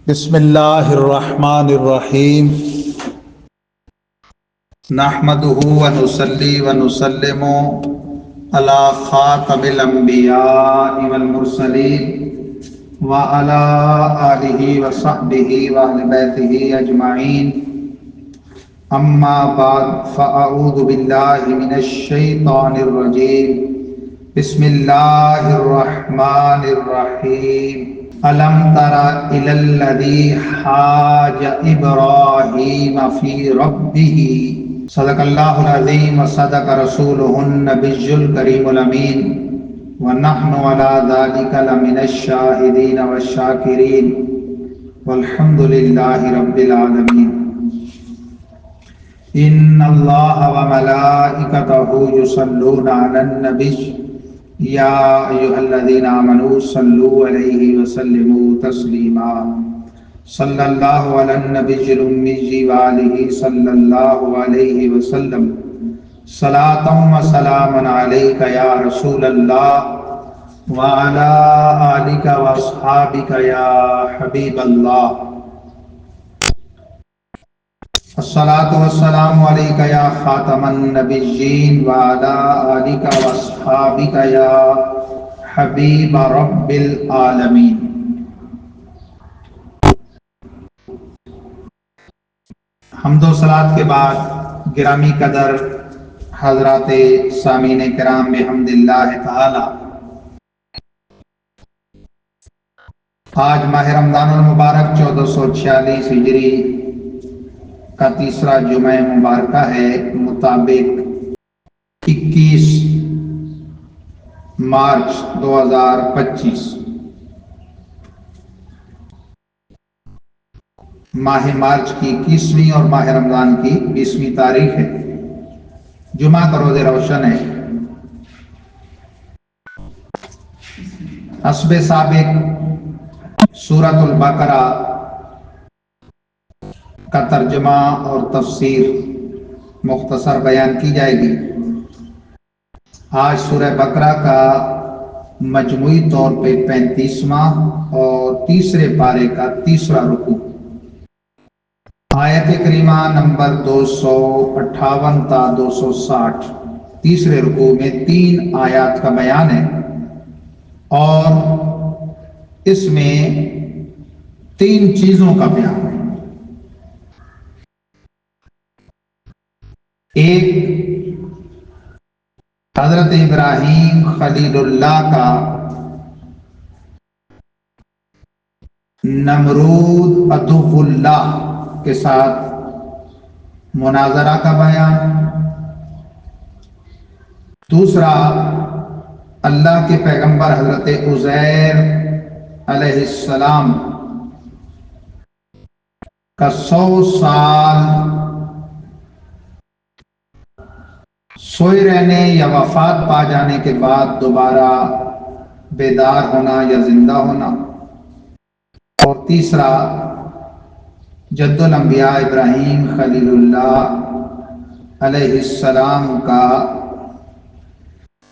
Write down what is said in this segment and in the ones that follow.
بسم اللہ الرحمن الرحیم نحمده ونصلی ونسلم علی خاتم الانبیاء والمرسلین وعلی آلہ وصحبہ واہل بیتہ اجمعین اما بعد فاعوذ باللہ من الشیطان الرجیم بسم اللہ الرحمن الرحیم الم تر الی الذی حاج ابراہیم فی ربہ صدق اللہ العظیم وصدق رسولہ النبی الکریم الامین ونحن علی ذلک لمن الشاہدین والشاکرین والحمد للہ رب العالمین ان اللہ وملائکتہ یصلون علی النبی یا ایھا الذین آمنوا صلوا علیہ وسلموا تسلیما صلی اللہ علی النبی الأمی وآلہ صلی اللہ علیہ وسلم صلاۃ و سلام علیک یا رسول اللہ وعلی آلک واصحابک یا حبیب اللہ الصلاۃ والسلام علیک یا خاتم النبیین وعلی آلک واصحابک یا حبیب رب العالمین۔ حمد و صلات کے بعد گرامی قدر حضرات سامعین کرام بحمد اللہ تعالی، آج ماہ رمضان المبارک 1446 ہجری کا تیسرا جمعہ مبارکہ ہے، مطابق 21 مارچ 2025 ماہ مارچ کی 21ویں اور ماہ رمضان کی 20ویں تاریخ ہے۔ جمعہ کا روز روشن ہے۔ حسب سابق سورۃ البقرہ کا ترجمہ اور تفسیر مختصر بیان کی جائے گی۔ آج سورہ بقرہ کا مجموعی طور پہ 35واں اور تیسرے پارے کا تیسرا رکوع، آیت کریمہ نمبر 258 تا 260، تیسرے رکوع میں 3 آیات کا بیان ہے اور اس میں 3 چیزوں کا بیان ہے۔ ایک، حضرت ابراہیم خلیل اللہ کا نمرود عدو اللہ کے ساتھ مناظرہ کا بیان۔ دوسرا، اللہ کے پیغمبر حضرت عزیر علیہ السلام کا 100 سال سوئے رہنے یا وفات پا جانے کے بعد دوبارہ بیدار ہونا یا زندہ ہونا۔ اور تیسرا، جد الانبیاء ابراہیم خلیل اللہ علیہ السلام کا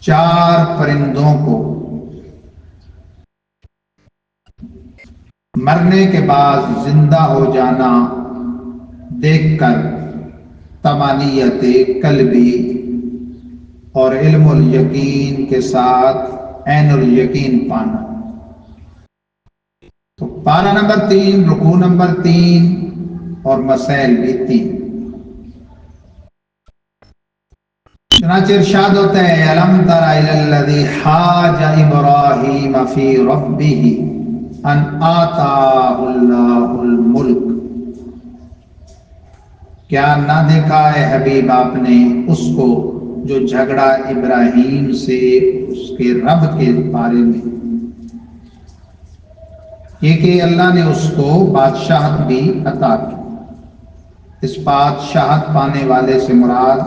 4 پرندوں کو مرنے کے بعد زندہ ہو جانا دیکھ کر طمانینت قلبی اور علم الیقین کے ساتھ عین الیقین پانا۔ تو پارہ نمبر 3، رکوع نمبر 3 اور مسائل بھی 3۔ چنانچہ ارشاد ہوتا ہے، الم تر الی الذی حاج ابراہیم فی ربہ ان آتاہ اللہ الملک۔ کیا نہ دیکھا ہے حبیب آپ نے اس کو جو جھگڑا ابراہیم سے اس کے رب کے بارے میں، یہ کہ اللہ نے اس کو بادشاہت بھی عطا کی۔ اس بادشاہت پانے والے سے مراد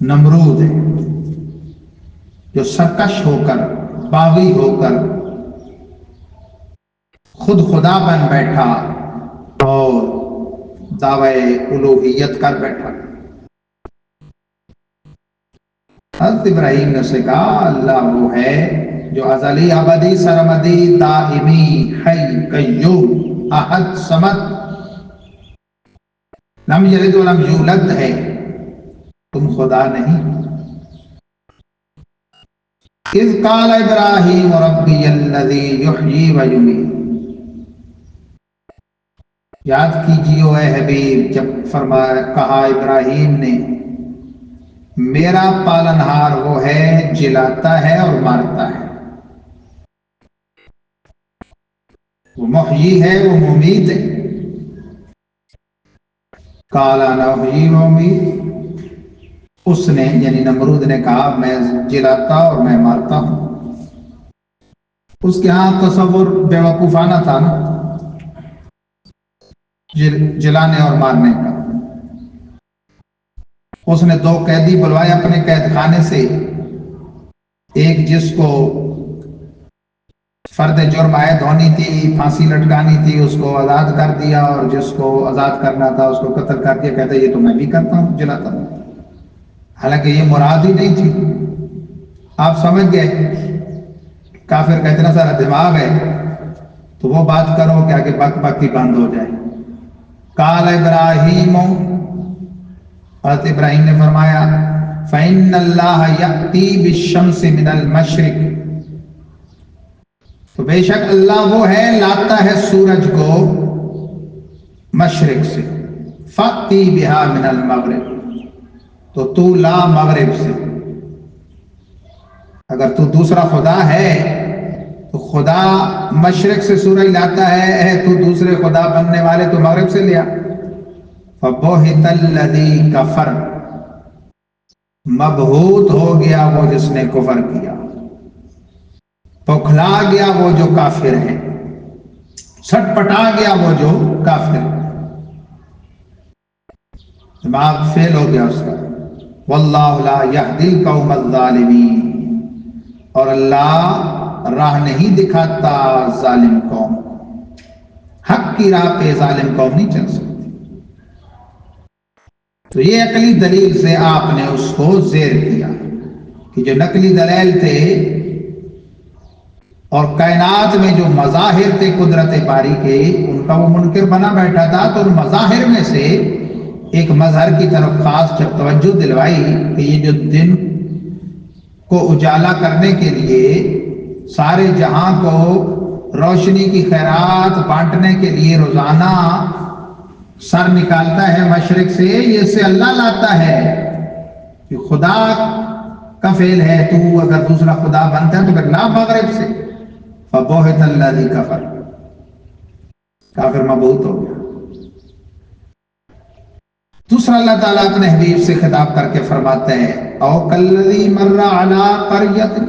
نمرود ہے، جو سرکش ہو کر، باغی ہو کر خود خدا بن بیٹھا اور دعوی الوہیت کر بیٹھا۔ حضرت ابراہیم نے سے کہا اللہ وہ ہے جو ازلی ابدی سرمدی دائمی حی قیوم احد صمد لم یلد ولم یولد ہے، تم خدا نہیں۔ اذ قال ابراہیم ربی الذی یحیی و یمیت، یاد کیجیے اے حبیب جب فرمایا کہا ابراہیم نے میرا پالنہار وہ ہے جلاتا ہے اور مارتا ہے، وہ محیی ہے وہ ممیت ہے۔ قال انا احیی و امیت، اس نے یعنی نمرود نے کہا میں جلاتا اور میں مارتا ہوں۔ اس کے ہاں تصور بیوقوفانہ تھا نا جلانے اور مارنے کا۔ اس نے دو قیدی بلوائے اپنے قید خانے سے، ایک جس کو فرد جرم عائد ہونی تھی، پھانسی لٹکانی تھی، اس کو آزاد کر دیا، اور جس کو آزاد کرنا تھا اس کو قتل کر دیا۔ کہتا یہ تو میں بھی کرتا ہوں، جلاتا ہوں، حالانکہ یہ مراد ہی نہیں تھی۔ آپ سمجھ گئے کافر کا اتنا سارا دماغ ہے تو وہ بات کرو کہ آگے بک بکی بند ہو جائے۔ قال ابراہیم، حضرت ابراہیم نے فرمایا فَإِنَّ اللَّهَ يَأْتِي بِالشَّمْسِ مِنَ الْمَشْرِقِ، تو بے شک اللہ وہ ہے لاتا ہے سورج کو مشرق سے، فَأْتِي بِهَا مِنَ الْمَغْرِبِ، تو تو لا مغرب سے۔ اگر تو دوسرا خدا ہے تو خدا مشرق سے سورج لاتا ہے، تو دوسرے خدا بننے والے تو مغرب سے لیا۔ فَبُہِتَ الَّذِي كَفَرَ، مبہوت ہو گیا وہ جس نے کفر کیا، پکھلا گیا وہ جو کافر ہے، سٹ پٹا گیا وہ جو کافر ہے، دماغ فیل ہو گیا اس کا۔ وَاللَّهُ لَا يَهْدِي الْقَوْمَ الظَّالِمِينَ، اور اللہ راہ نہیں دکھاتا ظالم قوم، حق کی راہ پہ ظالم قوم نہیں چل سکتی۔ تو یہ عقلی دلیل سے آپ نے اس کو زیر کیا کہ جو نقلی دلائل تھے اور کائنات میں جو مظاہر تھے قدرت باری کے، ان کا وہ منکر بنا بیٹھا تھا، تو ان مظاہر میں سے ایک مظہر کی طرف خاص جب توجہ دلوائی کہ یہ جو دن کو اجالا کرنے کے لیے سارے جہاں کو روشنی کی خیرات بانٹنے کے لیے روزانہ سر نکالتا ہے مشرق سے، یہ سے اللہ لاتا ہے کہ خدا کا فعل ہے، تو اگر دوسرا خدا بنتا ہے تو پھر لا مغرب سے۔ فَبُہِتَ الَّذِي كَفَرَ، کافر مبہوت ہو گیا۔ دوسرا اللہ تعالیٰ اپنے حبیب سے خطاب کر کے فرماتے ہیں او کالذی مر علی قریۃ،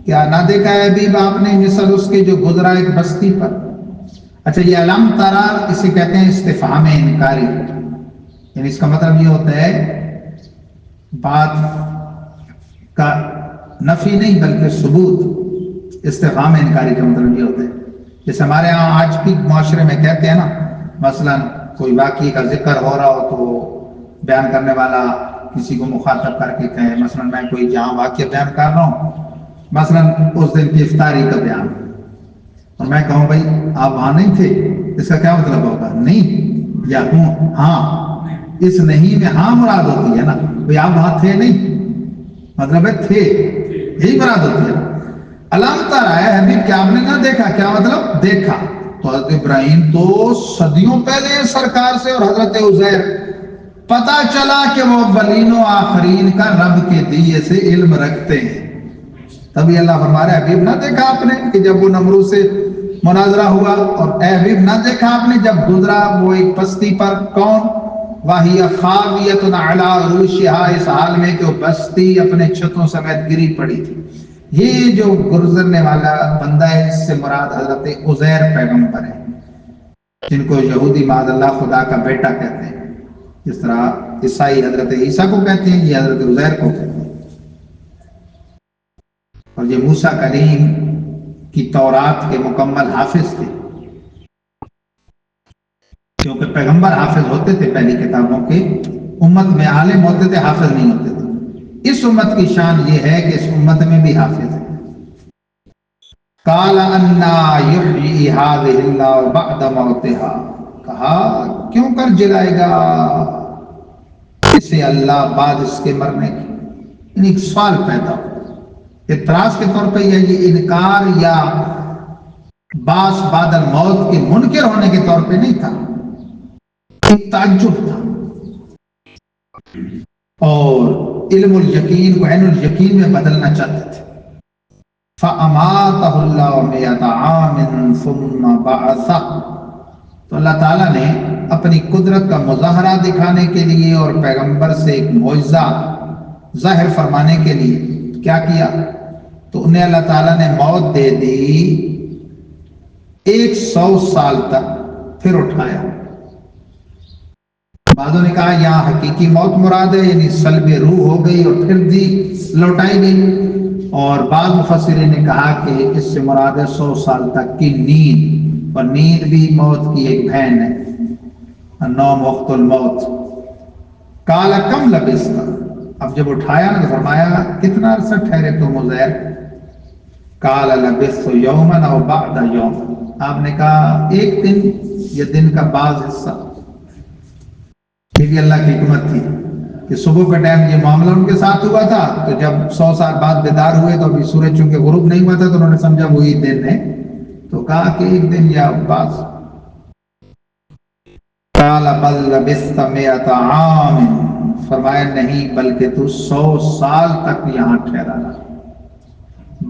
کیا نہ دیکھا ہے حبیب آپ نے مثل اس کے جو گزرا ایک بستی پر۔ اچھا یہ علم ترا اسے کہتے ہیں استفہام انکاری، یعنی اس کا مطلب یہ ہوتا ہے بات کا نفی نہیں بلکہ ثبوت۔ استفہام انکاری کا مطلب یہ ہوتا ہے جیسے ہمارے ہاں آج بھی معاشرے میں کہتے ہیں نا، مثلا کوئی واقعے کا ذکر ہو رہا ہو تو بیان کرنے والا کسی کو مخاطب کر کے کہے، مثلا میں کوئی جہاں واقعہ بیان کر رہا ہوں، مثلا اس دن کی افطاری کا بیان، اور میں کہوں بھائی آپ وہاں نہیں تھے، اس کا کیا مطلب ہوگا؟ نہیں یا ہوں ہاں، اس نہیں میں ہاں مراد ہوتی ہے نا، بھائی آپ وہاں تھے نہیں، مطلب ہے تھے، یہی مراد ہوتی ہے۔ علم ترا ہے حبیب کیا آپ نے نہ دیکھا، کیا مطلب دیکھا؟ تو حضرت ابراہیم تو صدیوں پہلے سرکار سے اور حضرت عزیر پتا چلا کہ وہ اولین و آخرین کا رب کے دیے سے علم رکھتے ہیں، تبھی اللہ فرما رہا ہے حبیب نہ دیکھا آپ نے کہ جب وہ نمرود سے مناظرہ ہوا، اور اے حبیب نہ دیکھا آپ نے جب گزرا وہ ایک بستی پر، کون؟ وَهِيَ خَاوِيَةٌ عَلَىٰ عُرُوشِهَا، اس حال میں کہ وہ بستی اپنے چھتوں سمیت گری پڑی تھی۔ یہ جو گزرنے والا بندہ ہے اس سے مراد حضرت عزیر پیغمبر ہے، جن کو یہودی معاذ اللہ خدا کا بیٹا کہتے ہیں، جس طرح عیسائی حضرت عیسیٰ کو کہتے ہیں، یہ حضرت عزیر کو کہتے ہیں۔ اور یہ موسیٰ کلیم کی تورات کے مکمل حافظ تھے، کیونکہ پیغمبر حافظ ہوتے تھے پہلی کتابوں کے، امت میں عالم ہوتے تھے، حافظ نہیں ہوتے تھے۔ اس امت کی شان یہ ہے کہ اس امت میں بھی حافظ ہے۔ قال انا یحیی ہذہ اللہ بعد موتہا، کہا کیوں کر جلائے گا اسے اللہ بعد اس کے مرنے کی؟ یعنی ایک سوال پیدا ہو، اعتراض کے طور پہ یہ انکار یا باس بعد الموت کے منکر ہونے کے طور پہ نہیں تھا، ایک تعجب تھا، اور علم الیقین کو عین الیقین میں بدلنا چاہتے تھے۔ فَأَمَاتَهُ اللَّهُ مِئَةَ عَامٍ ثُمَّ بَعَثَهُ، تو اللہ تعالیٰ نے اپنی قدرت کا مظاہرہ دکھانے کے لیے اور پیغمبر سے ایک معجزہ ظاہر فرمانے کے لیے کیا کیا؟ تو انہیں اللہ تعالیٰ نے موت دے دی 100 سال تک، پھر اٹھایا۔ بعضوں نے کہا یہاں حقیقی موت مراد ہے، یعنی سلب روح ہو گئی اور پھر بھی لوٹائی گئی، اور بعض مفسرین نے کہا کہ اس سے مراد ہے 100 سال تک کی نیند، اور نیند بھی موت کی ایک بہن ہے، النوم وقت الموت۔ قال کم لبثت، اب جب اٹھایا نا تو فرمایا کتنا عرصہ ٹھہرے تم عزیر؟ قال لبثت یوما او بعد یوم، آپ نے کہا ایک دن یا دن کا بعض حصہ۔ یہ بھی اللہ کی حکمت تھی کہ صبح کا ٹائم یہ معاملہ ان کے ساتھ ہوا تھا، تو جب 100 سال بعد بیدار ہوئے تو ابھی سورج چونکہ غروب نہیں ہوا تھا تو انہوں نے سمجھا وہی دن ہے، تو کہا کہ ایک دن یا بعض۔ قال بل لبثت 100 عام، فرمایا نہیں بلکہ تو 100 سال تک یہاں ٹھہرا رہا،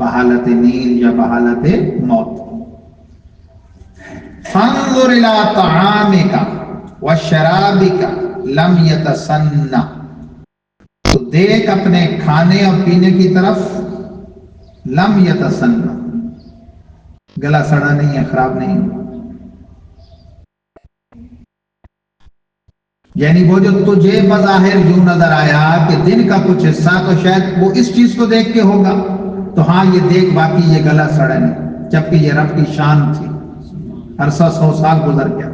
بحالت نیند یا بحالت موت۔ فانظر الى طعامك وشرابك لم يتسنى، تو دیکھ اپنے کھانے اور پینے کی طرف، لم یتسنى، گلا سڑا نہیں ہے، خراب نہیں ہے، یعنی وہ جو تجھے بظاہر یوں نظر آیا کہ دن کا کچھ حصہ تو شاید وہ اس چیز کو دیکھ کے ہوگا، تو ہاں یہ دیکھ باقی یہ گلا سڑا نہیں، جبکہ یہ رب کی شان تھی۔ عرصہ 100 سال گزر گیا،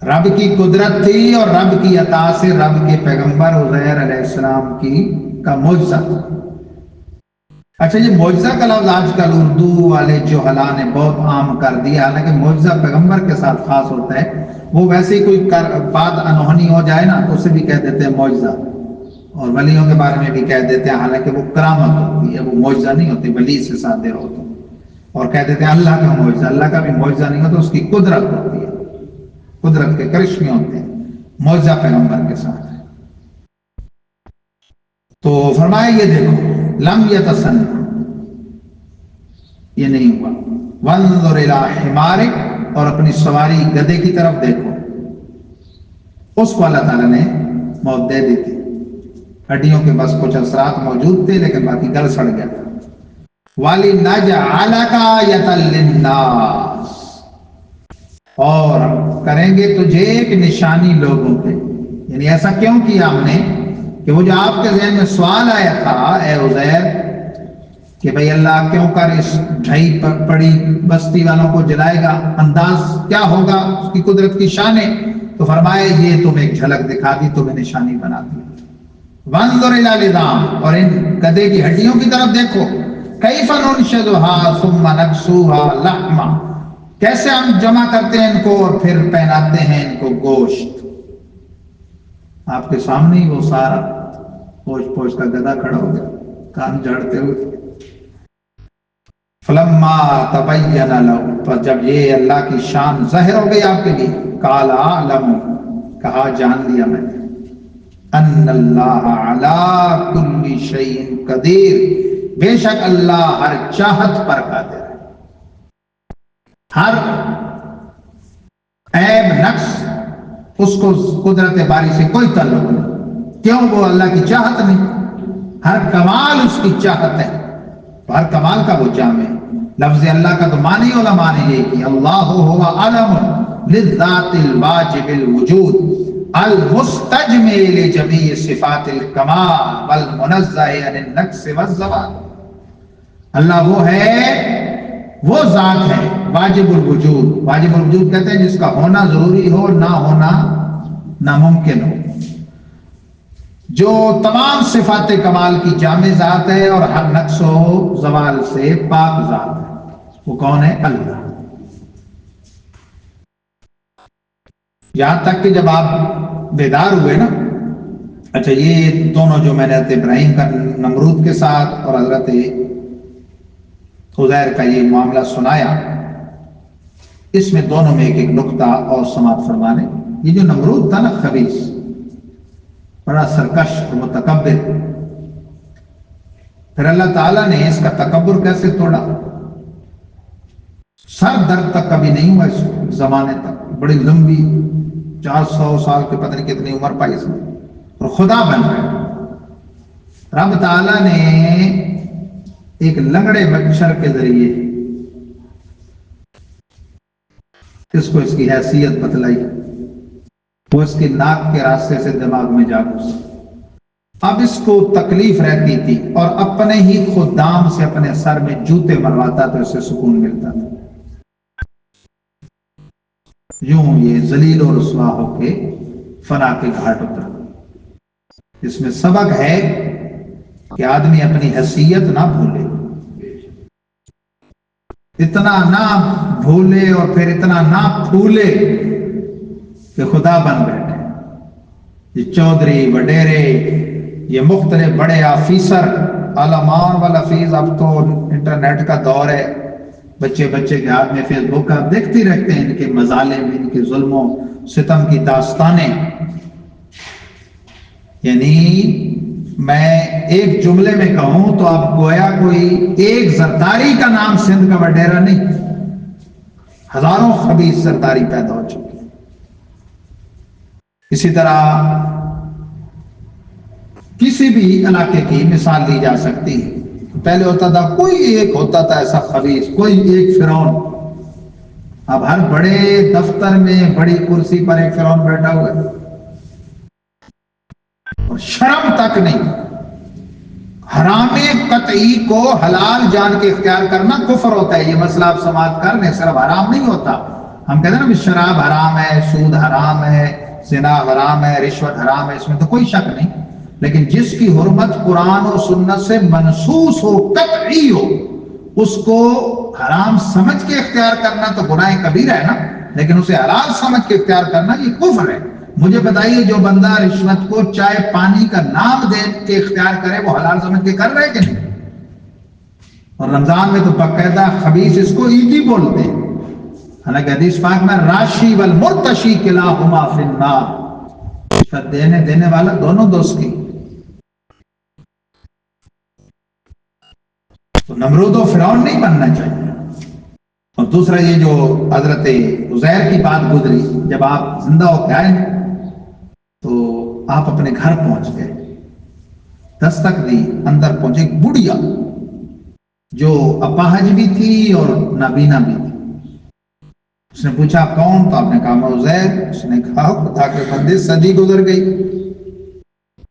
رب کی قدرت تھی اور رب کی عطا سے رب کے پیغمبر عزیر علیہ السلام کا معجزہ تھا۔ اچھا، یہ معجزہ کا لفظ آج کل اردو والے جوہلا نے بہت عام کر دیا، حالانکہ معجزہ پیغمبر کے ساتھ خاص ہوتا ہے، وہ ویسے ہی کوئی بات انہونی ہو جائے نا تو اسے بھی کہہ دیتے ہیں معجزہ، اور ولیوں کے بارے میں بھی کہہ دیتے ہیں، حالانکہ وہ کرامت ہوتی ہے، وہ معجزہ نہیں ہوتی، ولی سے صادر ہوتا، اور کہہ دیتے ہیں اللہ کا معجزہ، اللہ کا بھی معجزہ نہیں ہوتا، اس کی قدرت ہوتی ہے، قدرت کے کرشمے ہوتے ہیں، معجزہ پیغمبر کے ساتھ ہے۔ تو فرمایا یہ دیکھو لم یتسنى، یہ نہیں ہوا۔ وانظر الی حمارک، اور اپنی سواری گدے کی طرف دیکھو، اس کو اللہ تعالیٰ نے موت دے دی تھی، ہڈیوں کے بس کچھ اثرات موجود تھے لیکن باقی گل سڑ گیا تھا۔ وَلِنَجْعَلَكَ آیَةً لِلنَّاسِ، اور کریں گے تجھے ایک نشانی لوگوں پہ، یعنی ایسا کیوں کیا ہم نے کہ وہ جو آپ کے ذہن میں سوال آیا تھا اے عزیر کہ بھئی اللہ کیوں کر اس ڈھائی پڑی بستی والوں کو جلائے گا، انداز کیا ہوگا اس کی قدرت کی شانیں، تو فرمایا یہ تمہیں ایک جھلک دکھا دی، تمہیں نشانی بنا دی۔ وانظر الی العظام، اور ان گدے کی ہڈیوں کی طرف دیکھو، کیف ننشزها ثم نکسوها لحما، کیسے ہم جمع کرتے ہیں ان کو اور پھر پہناتے ہیں ان کو گوشت۔ آپ کے سامنے ہی وہ سارا گوشت پوش کا گدھا کھڑا ہو گیا، کان جھاڑتے ہوئے۔ فلما تبین لہ، پر جب یہ اللہ کی شان ظاہر ہو گئی آپ کے لیے، قال اعلم، کہا جان لیا میں نے، ان اللہ علی کل شیء قدیر، بے شک اللہ ہر چاہت پر قادر ہے، ہر عیب نقص اس کو قدرت باری سے کوئی تعلق نہیں، کیوں؟ وہ اللہ کی چاہت نہیں، ہر کمال اس کی چاہت ہے، ہر کمال کا وہ جامع ہے۔ لفظ اللہ کا تو معنی علماء نے یہ کہ اللہ ہوا علم للذات الواجب الوجود المستجمع لجمیع صفات الکمال والمنزہ عن النقص والزوال، اللہ وہ ہے، وہ ذات ہے واجب الوجود، واجب الوجود کہتے ہیں جس کا ہونا ضروری ہو، نہ ہونا ناممکن ہو، جو تمام صفات کمال کی جامع ذات ہے اور ہر نقص و زوال سے پاک ذات ہے، وہ کون ہے؟ اللہ۔ یہاں تک کہ جب آپ بیدار ہوئے نا، اچھا یہ دونوں جو میں نے حضرت ابراہیم کا نمرود کے ساتھ اور حضرت عزیر کا یہ معاملہ سنایا، اس میں دونوں میں ایک ایک نقطہ اور سماعت فرمانے۔ یہ جو نمرود تھا نا، خبیث، بڑا سرکش اور متکبر، پھر اللہ تعالیٰ نے اس کا تکبر کیسے توڑا؟ سر درد تک کبھی نہیں ہوا اس زمانے تک، بڑی لمبی 400 سال کے پتہ نہیں کتنی عمر پائی اس میں، اور خدا بن گئے۔ رب تعالیٰ نے ایک لنگڑے مچھر کے ذریعے اس کو اس کی حیثیت بتلائی، وہ اس کی ناک کے راستے سے دماغ میں جا گھسا۔ اب اس کو تکلیف رہتی تھی اور اپنے ہی خدام سے اپنے سر میں جوتے مرواتا تو اسے سکون ملتا تھا۔ یوں یہ ذلیل و رسوا ہو کے فنا کے گھاٹ اترا۔ اس میں سبق ہے کہ آدمی اپنی حیثیت نہ بھولے، اتنا نہ بھولے اور پھر اتنا نہ پھولے کہ خدا بن بیٹھے۔ یہ چودھری وڈیرے، یہ مختلف بڑے آفیسر، علمان والحفیظ، اب تو انٹرنیٹ کا دور ہے، بچے کے ہاتھ میں فیس بک، آپ دیکھتے رہتے ہیں ان کے مظالم، ان کے ظلم و ستم کی داستانیں۔ یعنی میں ایک جملے میں کہوں تو آپ گویا کوئی ایک زرداری کا نام سندھ کا وڈیرا نہیں، ہزاروں خبیث زرداری پیدا ہو چکے۔ اسی طرح کسی بھی علاقے کی مثال لی جا سکتی ہے۔ پہلے ہوتا تھا، کوئی ایک ہوتا تھا ایسا خبیث، کوئی ایک فرعون۔ اب ہر بڑے دفتر میں بڑی کرسی پر ایک فرعون بیٹھا ہوا ہے، اور شرم تک نہیں۔ حرام قطعی کو حلال جان کے اختیار کرنا کفر ہوتا ہے، یہ مسئلہ آپ سماعت کر لیں۔ صرف حرام نہیں ہوتا، ہم کہتے ہیں نا شراب حرام ہے، سود حرام ہے، زنا حرام ہے، رشوت حرام ہے، اس میں تو کوئی شک نہیں، لیکن جس کی حرمت قرآن و سنت سے منسوس ہو، قطعی ہو، اس کو حرام سمجھ کے اختیار کرنا تو گناہ کبیرہ ہے نا، لیکن اسے حلال سمجھ کے اختیار کرنا یہ کفر ہے۔ مجھے بتائیے، جو بندہ رشوت کو چائے پانی کا نام دے کے اختیار کرے، وہ حلال سمجھ کے کر رہے کہ نہیں؟ اور رمضان میں تو باقاعدہ خبیث اس کو عیدی بولتے ہیں، حالانکہ حدیث پاک میں راشی والمرتشی کلاہما فی النار، رشوت دینے والا دونوں دوست کی۔ تو نمرود و فرعون نہیں بننا چاہیے۔ اور دوسرا یہ جو حضرت عزیر کی بات گزری، جب آپ زندہ ہو کے آئے تو آپ اپنے گھر پہنچ گئے، دستک دی، اندر پہنچے ایک بڑھیا جو اپاہج بھی تھی اور نابینا بھی تھی۔ اس نے پوچھا کون؟ تو آپ نے کہا میں عزیر۔ اس نے کہا خدا کے بندے، صدی گزر گئی،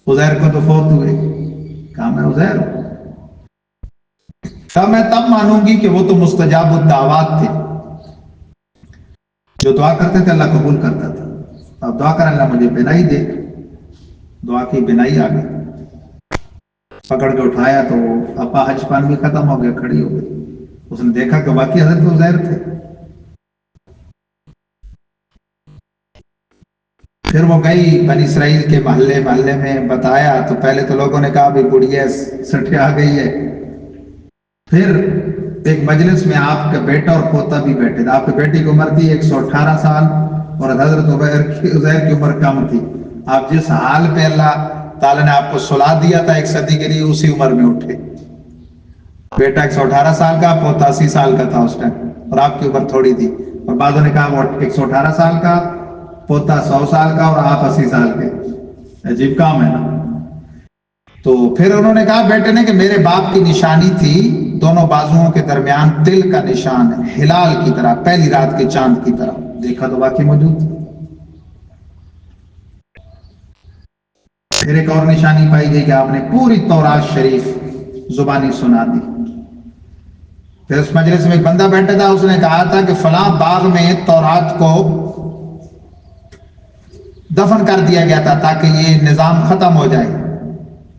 عزیر کو تو فوت ہوئے۔ کہا میں عزیر ہوں۔ کہا میں تب مانوں گی کہ وہ تو مستجاب الدعوات تھے، جو دعا کرتے تھے اللہ قبول کرتا تھا۔ اب دعا کر اللہ مجھے بینائی دے۔ دعا کی، بینائی آ گئی، پکڑ کے اٹھایا تو اپاہج پن بھی ختم ہو گیا، کھڑی ہو گئی۔ اس نے دیکھا کہ واقعی حضرت عزیر تھے۔ پھر وہ گئی بنی اسرائیل کے محلے میں بتایا، تو پہلے تو لوگوں نے کہا بھی بڑھیا سٹھے آ گئی ہے۔ پھر ایک مجلس میں آپ کا بیٹا اور پوتا بھی بیٹھے تھے۔ آپ کی بیٹی کی عمر تھی 118 سال اور حضرت عزیر کی عمر کم تھی۔ آپ جس حال پہ اللہ تعالیٰ نے آپ کو سلا دیا تھا 1 صدی کے لیے، اسی عمر میں اٹھے۔ بیٹا 118 سال کا، پوتا 80 سال کا تھا اس ٹائم، اور آپ کی عمر تھوڑی تھی۔ اور بعضوں نے کہا وہ 118 سال کا، پوتا 100 سال کا، اور آپ 80 سال کے۔ عجیب کام ہے نا۔ تو پھر انہوں نے کہا بیٹے نے کہ میرے باپ کی نشانی تھی دونوں بازوؤں کے درمیان تل کا نشان ہے، ہلال کی طرح، پہلی رات کے چاند کی طرح۔ دیکھا تو واقعی موجود تھی۔ پھر ایک اور نشانی پائی گئی کہ آپ نے پوری تورات شریف زبانی سنا دی۔ پھر اس مجلس میں ایک بندہ بیٹھا تھا، اس نے کہا تھا کہ فلاں باغ میں تورات کو دفن کر دیا گیا تھا تاکہ یہ نظام ختم ہو جائے۔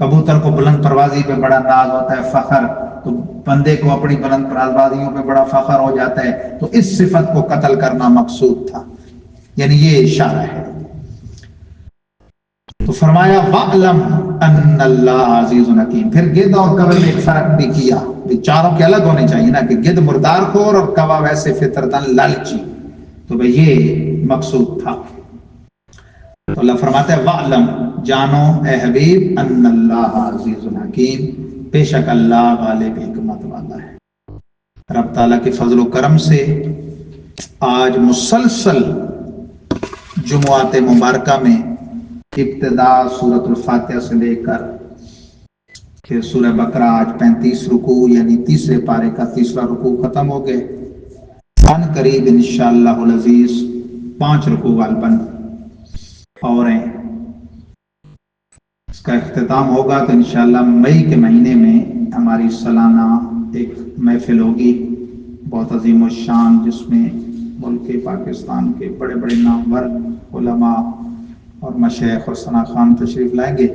کبوتر کو بلند پروازی پہ بڑا ناز ہوتا ہے، فخر، تو بندے کو اپنی بلند پروازیوں پہ بڑا فخر ہو جاتا ہے، تو اس صفت کو قتل کرنا مقصود تھا، یعنی یہ اشارہ ہے۔ تو فرمایا وَعْلَمْ أَنَّ اللَّهَ عَزِيزٌ حَكِيمٌ۔ پھر گدھ اور کوے میں ایک فرق بھی کیا، چاروں کے الگ ہونے چاہیے نا، کہ گدھ مردار خور اور کوا ویسے فطرتاً لالچی، تو بھئی یہ مقصود تھا۔ تو اللہ فرماتا ہے وَعْلَمْ، جانو اے حبیب، أَنَّ اللَّهَ عَزِيزٌ حَكِيمٌ، بے شک اللہ غالب حکمت والا ہے۔ رب تعالیٰ کے فضل و کرم سے آج مسلسل جمعات مبارکہ میں ابتدا سورۃ الفاتحہ سے لے کر پھر سورہ بقرہ آج 35 رکوع یعنی تیسرے پارے کا تیسرا رکوع ختم ہو گئے، ان قریب انشاءاللہ العزیز 5 رکوع غالباً اور ہیں، اس کا اختتام ہوگا تو انشاءاللہ مئی کے مہینے میں ہماری سالانہ ایک محفل ہوگی بہت عظیم الشان، جس میں ملک پاکستان کے بڑے بڑے نامور علماء اور مشائخ اور ثنا خان تشریف لائیں گے۔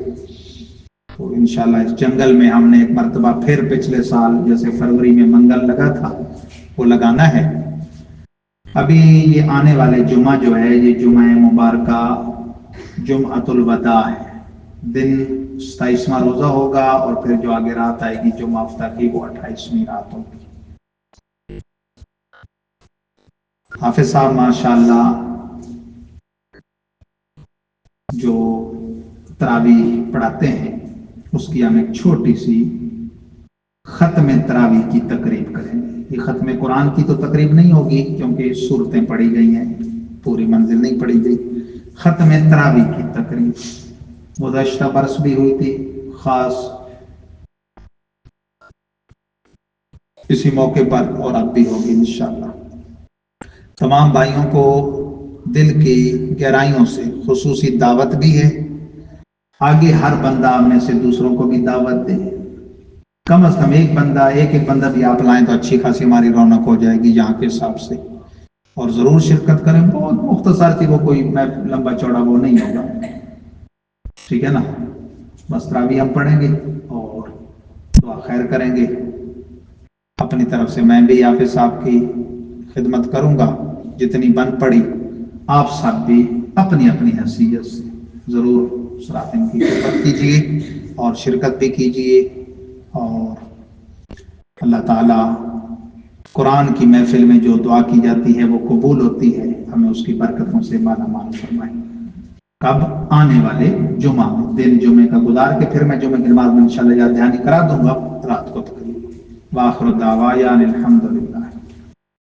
تو انشاءاللہ اس جنگل میں ہم نے ایک مرتبہ پھر پچھلے سال جیسے فروری میں منگل لگا تھا وہ لگانا ہے۔ ابھی یہ آنے والے جمعہ جو ہے یہ جمعہ مبارکہ جمعۃ الوداع ہے، دن 27واں روزہ ہوگا اور پھر جو آگے رات آئے گی جمعہ ہفتہ کی وہ 28ویں رات ہوگی۔ حافظ صاحب ماشاءاللہ جو تراویح پڑھاتے ہیں اس کی ہم ایک چھوٹی سی ختم تراویح کی تقریب کریں گے۔ یہ ختم قرآن کی تو تقریب نہیں ہوگی کیونکہ صورتیں پڑھی گئی ہیں، پوری منزل نہیں پڑھی گئی، ختم تراویح کی تقریب گزشتہ برس بھی ہوئی تھی، خاص اسی موقع پر اور اب بھی ہوگی انشاءاللہ۔ تمام بھائیوں کو دل کی گہرائیوں سے خصوصی دعوت بھی ہے، آگے ہر بندہ میں سے دوسروں کو بھی دعوت دے، کم از کم ایک بندہ بھی آپ لائیں تو اچھی خاصی ہماری رونق ہو جائے گی یہاں کے حساب سے، اور ضرور شرکت کریں، بہت مختصر تھی وہ، کوئی میں لمبا چوڑا وہ نہیں ہوگا، ٹھیک ہے نا، بس تراویح ہم پڑھیں گے اور دعا خیر کریں گے۔ اپنی طرف سے میں بھی حافظ صاحب کی خدمت کروں گا جتنی بن پڑی، آپ سب بھی اپنی اپنی حیثیت سے ضرور سراطین کی خدمت کیجیے اور شرکت بھی کیجیے، اور اللہ تعالیٰ قرآن کی محفل میں جو دعا کی جاتی ہے وہ قبول ہوتی ہے، ہمیں اس کی برکتوں سے مالا مال فرمائے۔ کب؟ آنے والے جمعہ میں، دن جمعے کا گزار کے پھر میں جمعے کی نماز میں انشاءاللہ یاد دہانی کرا دوں گا رات کو تقریبا۔ وآخر دعوانا الحمدللہ۔